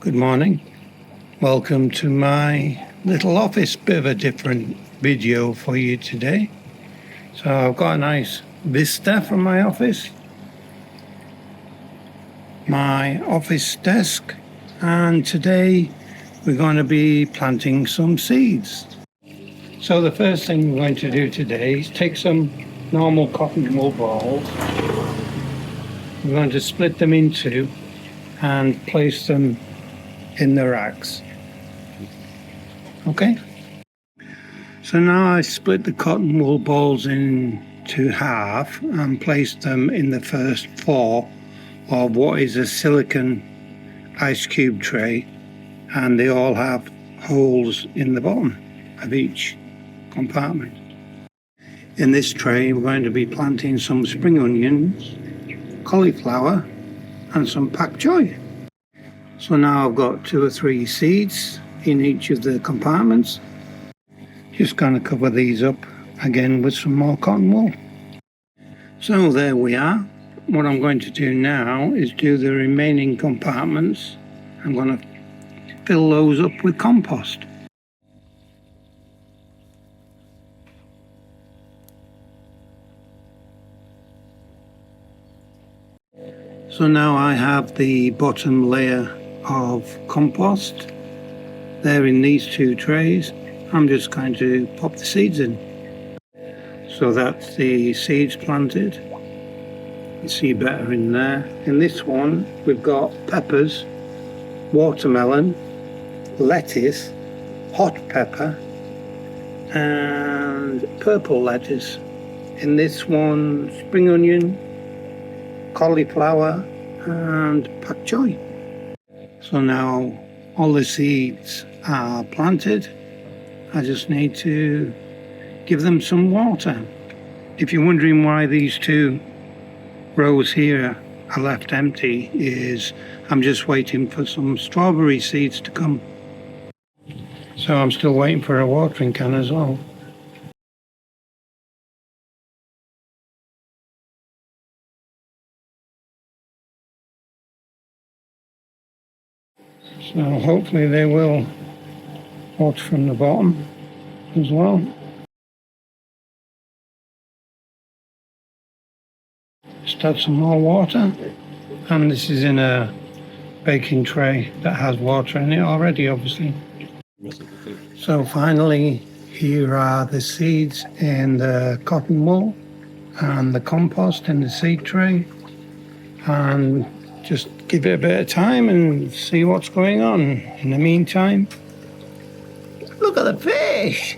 Good morning. Welcome to my little office. Bit of a different video for you today. So I've got a nice vista from my office, my office desk, and today we're going to be planting some seeds. So the first thing we're going to do today is take some normal cotton wool balls. We're going to split them in two and place them in the racks. Okay, so now I split the cotton wool balls into half and placed them in the first four of what is a silicone ice cube tray, and they all have holes in the bottom of each compartment. In this tray we're going to be planting some spring onions, cauliflower and some pak choi. So now I've got 2 or 3 seeds in each of the compartments. Just going to cover these up again with some more cotton wool. So there we are. What I'm going to do now is do the remaining compartments. I'm going to fill those up with compost. So now I have the bottom layer of compost there in these 2 trays. I'm just going to pop the seeds in. So that's the seeds planted. You see better in there. In this one we've got peppers, watermelon, lettuce, hot pepper and purple lettuce. In this one, spring onion, cauliflower and pak choi. So now all the seeds are planted. I just need to give them some water. If you're wondering why these 2 rows here are left empty, is I'm just waiting for some strawberry seeds to come. So I'm still waiting for a watering can as well. So hopefully they will water from the bottom as well. Just add some more water, and this is in a baking tray that has water in it already, obviously. So finally, here are the seeds in the cotton wool and the compost in the seed tray, and just give it a bit of time and see what's going on. In the meantime, look at the fish!